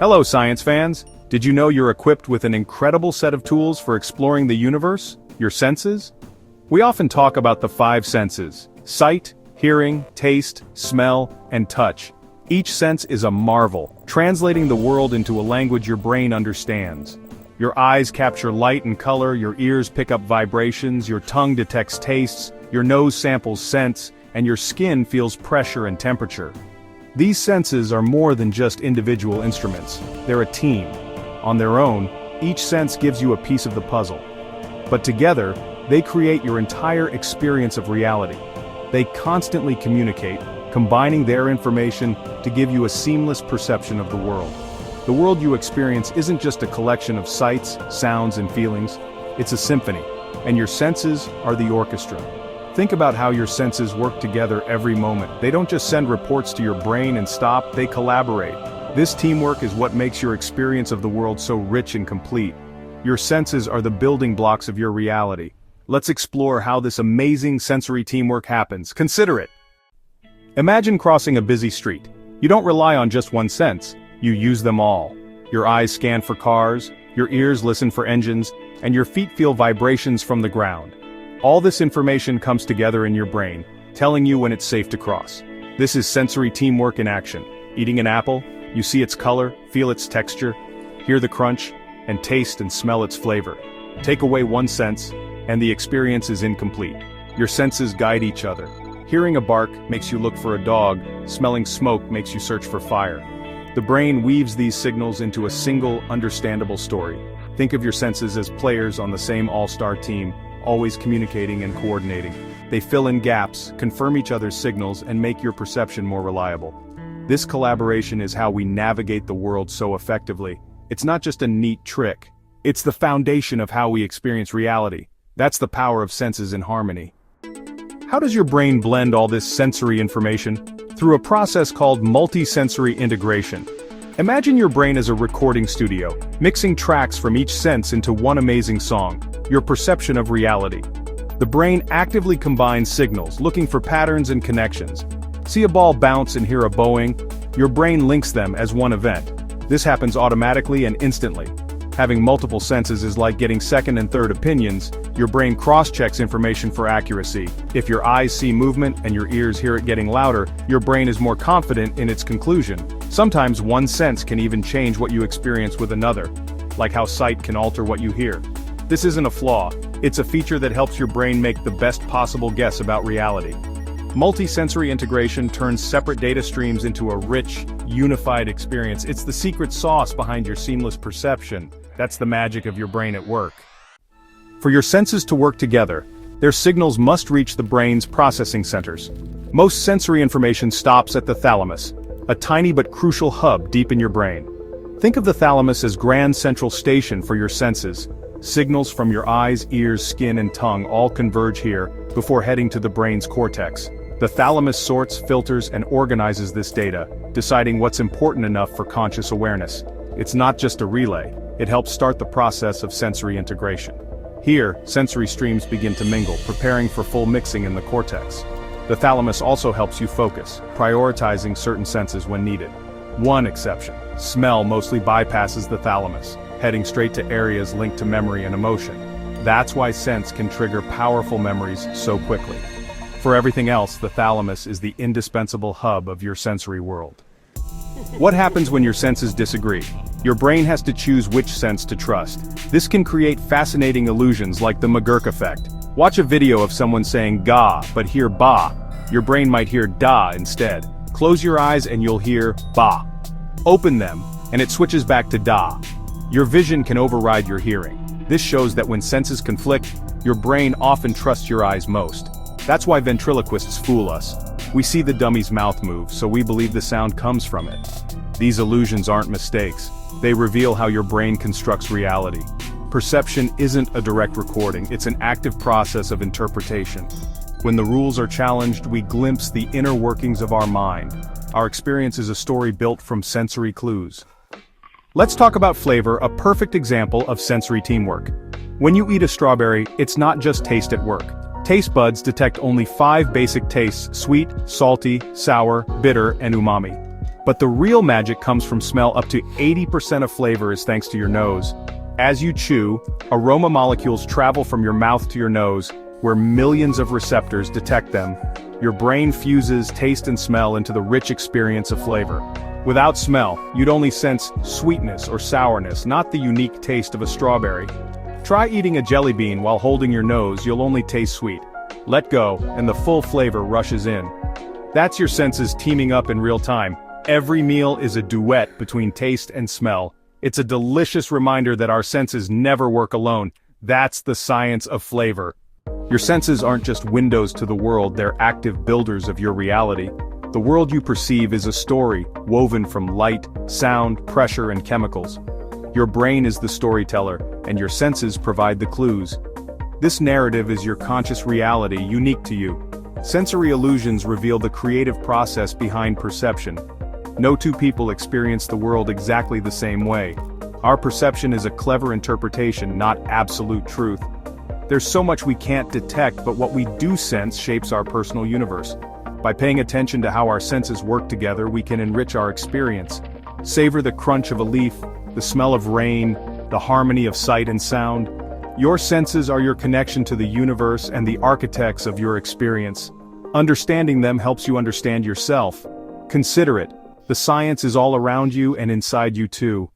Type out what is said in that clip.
Hello, science fans! Did you know you're equipped with an incredible set of tools for exploring the universe? Your senses? We often talk about the five senses: sight, hearing, taste, smell, and touch. Each sense is a marvel, translating the world into a language your brain understands. Your eyes capture light and color, your ears pick up vibrations, your tongue detects tastes, your nose samples scents, and your skin feels pressure and temperature. These senses are more than just individual instruments, they're a team. On their own, each sense gives you a piece of the puzzle. But together, they create your entire experience of reality. They constantly communicate, combining their information to give you a seamless perception of the world. The world you experience isn't just a collection of sights, sounds, and feelings, it's a symphony, and your senses are the orchestra. Think about how your senses work together every moment. They don't just send reports to your brain and stop, they collaborate. This teamwork is what makes your experience of the world so rich and complete. Your senses are the building blocks of your reality. Let's explore how this amazing sensory teamwork happens. Consider it. Imagine crossing a busy street. You don't rely on just one sense, you use them all. Your eyes scan for cars, your ears listen for engines, and your feet feel vibrations from the ground. All this information comes together in your brain, telling you when it's safe to cross. This is sensory teamwork in action. Eating an apple, you see its color, feel its texture, hear the crunch, and taste and smell its flavor. Take away one sense, and the experience is incomplete. Your senses guide each other. Hearing a bark makes you look for a dog, smelling smoke makes you search for fire. The brain weaves these signals into a single, understandable story. Think of your senses as players on the same all-star team, always communicating and coordinating. They fill in gaps, confirm each other's signals, and make your perception more reliable. This collaboration is how we navigate the world so effectively. It's not just a neat trick. It's the foundation of how we experience reality. That's the power of senses in harmony. How does your brain blend all this sensory information? Through a process called multisensory integration. Imagine your brain as a recording studio, mixing tracks from each sense into one amazing song, your perception of reality. The brain actively combines signals, looking for patterns and connections. See a ball bounce and hear a bowing? Your brain links them as one event. This happens automatically and instantly. Having multiple senses is like getting second and third opinions. Your brain cross-checks information for accuracy. If your eyes see movement and your ears hear it getting louder, your brain is more confident in its conclusion. Sometimes one sense can even change what you experience with another, like how sight can alter what you hear. This isn't a flaw, it's a feature that helps your brain make the best possible guess about reality. Multisensory integration turns separate data streams into a rich, unified experience. It's the secret sauce behind your seamless perception. That's the magic of your brain at work. For your senses to work together, their signals must reach the brain's processing centers. Most sensory information stops at the thalamus, a tiny but crucial hub deep in your brain. Think of the thalamus as grand central station for your senses. Signals from your eyes, ears, skin, and tongue all converge here before heading to the brain's cortex. The thalamus sorts, filters, and organizes this data, deciding what's important enough for conscious awareness. It's not just a relay, it helps start the process of sensory integration. Here, sensory streams begin to mingle, preparing for full mixing in the cortex. The thalamus also helps you focus, prioritizing certain senses when needed. One exception: smell mostly bypasses the thalamus, heading straight to areas linked to memory and emotion. That's why sense can trigger powerful memories so quickly. For everything else, the thalamus is the indispensable hub of your sensory world. What happens when your senses disagree? Your brain has to choose which sense to trust. This can create fascinating illusions like the McGurk effect. Watch a video of someone saying ga but hear ba. Your brain might hear da instead. Close your eyes and you'll hear ba. Open them, and it switches back to da. Your vision can override your hearing. This shows that when senses conflict, your brain often trusts your eyes most. That's why ventriloquists fool us. We see the dummy's mouth move, so we believe the sound comes from it. These illusions aren't mistakes. They reveal how your brain constructs reality. Perception isn't a direct recording, it's an active process of interpretation. When the rules are challenged, we glimpse the inner workings of our mind. Our experience is a story built from sensory clues. Let's talk about flavor, a perfect example of sensory teamwork. When you eat a strawberry, it's not just taste at work. Taste buds detect only 5 basic tastes: sweet, salty, sour, bitter, and umami. But the real magic comes from smell. Up to 80% of flavor is thanks to your nose. As you chew, aroma molecules travel from your mouth to your nose, where millions of receptors detect them. Your brain fuses taste and smell into the rich experience of flavor. Without smell, you'd only sense sweetness or sourness, not the unique taste of a strawberry. Try eating a jelly bean while holding your nose. You'll only taste sweet. Let go, and the full flavor rushes in. That's your senses teaming up in real time. Every meal is a duet between taste and smell. It's a delicious reminder that our senses never work alone. That's the science of flavor. Your senses aren't just windows to the world, they're active builders of your reality. The world you perceive is a story, woven from light, sound, pressure, and chemicals. Your brain is the storyteller, and your senses provide the clues. This narrative is your conscious reality, unique to you. Sensory illusions reveal the creative process behind perception. No two people experience the world exactly the same way. Our perception is a clever interpretation, not absolute truth. There's so much we can't detect, but what we do sense shapes our personal universe. By paying attention to how our senses work together, we can enrich our experience. Savor the crunch of a leaf, the smell of rain, the harmony of sight and sound. Your senses are your connection to the universe and the architects of your experience. Understanding them helps you understand yourself. Consider it. The science is all around you and inside you too.